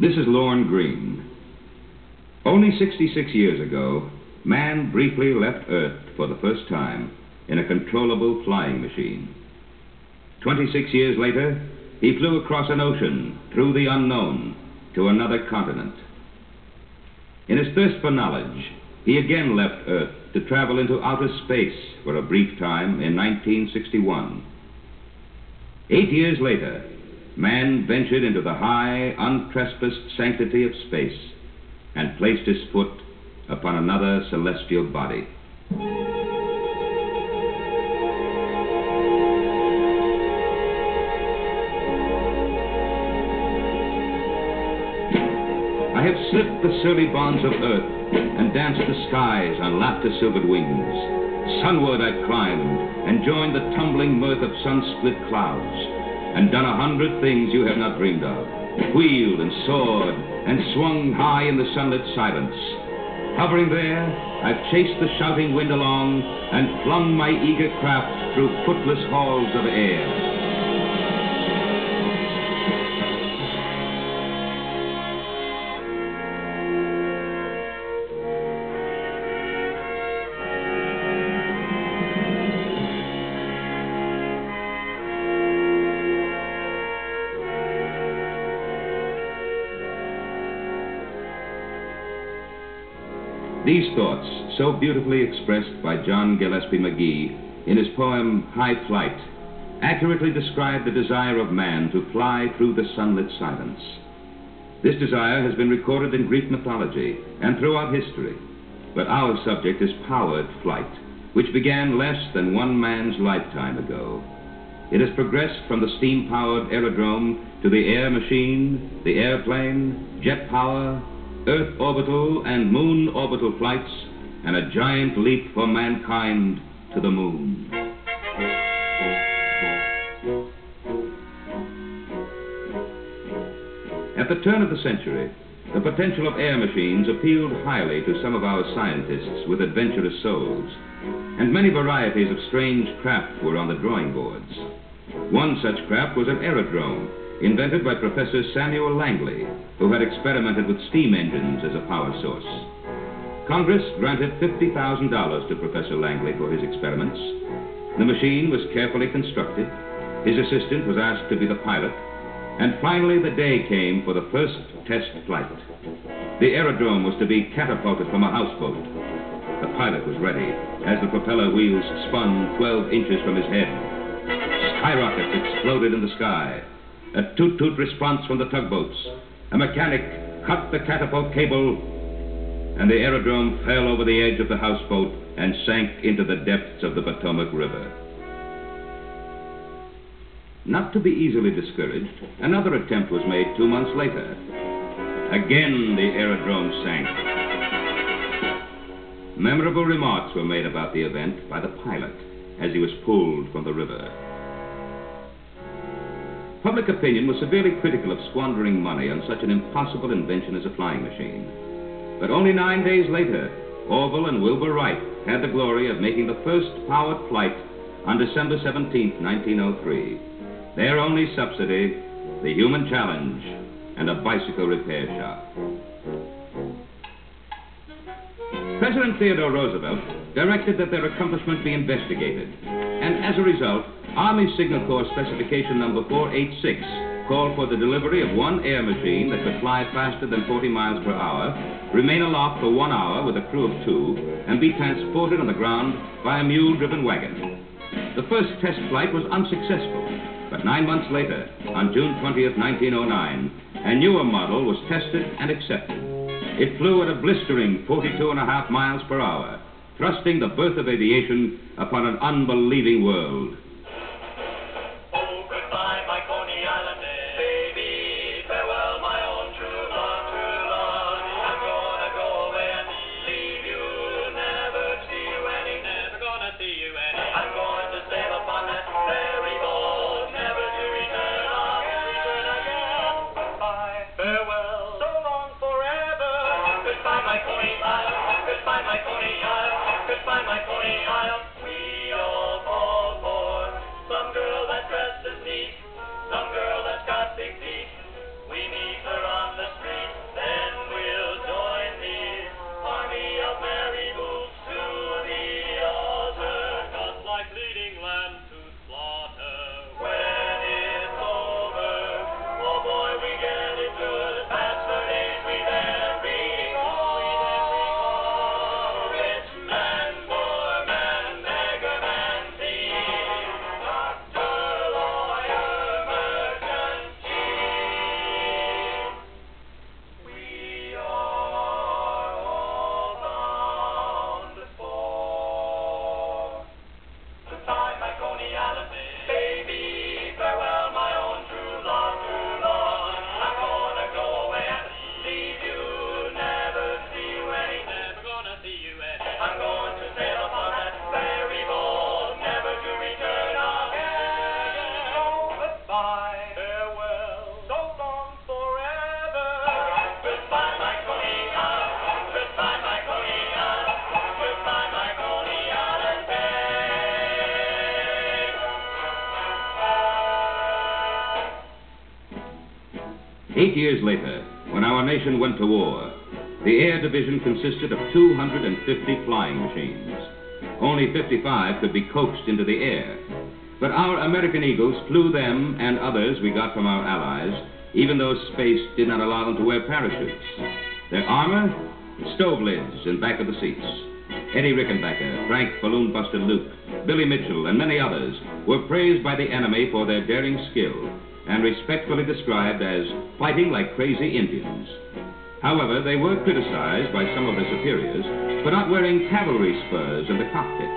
This is Lorne Greene. Only 66 years ago, man briefly left Earth for the first time in a controllable flying machine. 26 years later, he flew across an ocean, through the unknown, to another continent. In his thirst for knowledge, he again left Earth to travel into outer space for a brief time in 1961. 8 years later, man ventured into the high, untrespassed sanctity of space and placed his foot upon another celestial body. I have slipped the surly bonds of earth and danced the skies on laughter-silvered wings. Sunward I've climbed and joined the tumbling mirth of sun-split clouds, and done 100 things you have not dreamed of, wheeled and soared and swung high in the sunlit silence. Hovering there, I've chased the shouting wind along and flung my eager craft through footless halls of air. These thoughts, so beautifully expressed by John Gillespie Magee in his poem High Flight, accurately describe the desire of man to fly through the sunlit silence. This desire has been recorded in Greek mythology and throughout history, but our subject is powered flight, which began less than one man's lifetime ago. It has progressed from the steam-powered aerodrome to the air machine, the airplane, jet power, Earth orbital and moon orbital flights, and a giant leap for mankind to the moon. At the turn of the century, the potential of air machines appealed highly to some of our scientists with adventurous souls, and many varieties of strange craft were on the drawing boards. One such craft was an aerodrome, invented by Professor Samuel Langley, who had experimented with steam engines as a power source. Congress granted $50,000 to Professor Langley for his experiments. The machine was carefully constructed, his assistant was asked to be the pilot, and finally the day came for the first test flight. The aerodrome was to be catapulted from a houseboat. The pilot was ready as the propeller wheels spun 12 inches from his head. Skyrockets exploded in the sky. A toot-toot response from the tugboats. A mechanic cut the catapult cable, and the aerodrome fell over the edge of the houseboat and sank into the depths of the Potomac River. Not to be easily discouraged, another attempt was made 2 months later. Again, the aerodrome sank. Memorable remarks were made about the event by the pilot as he was pulled from the river. Public opinion was severely critical of squandering money on such an impossible invention as a flying machine. But only 9 days later, Orville and Wilbur Wright had the glory of making the first powered flight on December 17, 1903. Their only subsidy, the human challenge and a bicycle repair shop. President Theodore Roosevelt directed that their accomplishment be investigated, and as a result, Army Signal Corps Specification number 486 called for the delivery of one air machine that could fly faster than 40 miles per hour, remain aloft for 1 hour with a crew of 2, and be transported on the ground by a mule-driven wagon. The first test flight was unsuccessful, but 9 months later, on June 20th, 1909, a newer model was tested and accepted. It flew at a blistering 42.5 miles per hour, thrusting the birth of aviation upon an unbelieving world. Goodbye, my Coney Island. We all fall for 8 years later, when our nation went to war, the Air Division consisted of 250 flying machines. Only 55 could be coaxed into the air. But our American Eagles flew them and others we got from our allies, even though space did not allow them to wear parachutes. Their armor? Stove lids in back of the seats. Eddie Rickenbacker, Frank Balloon Buster Luke, Billy Mitchell, and many others were praised by the enemy for their daring skill and respectfully described as fighting like crazy Indians. However, they were criticized by some of their superiors for not wearing cavalry spurs in the cockpit.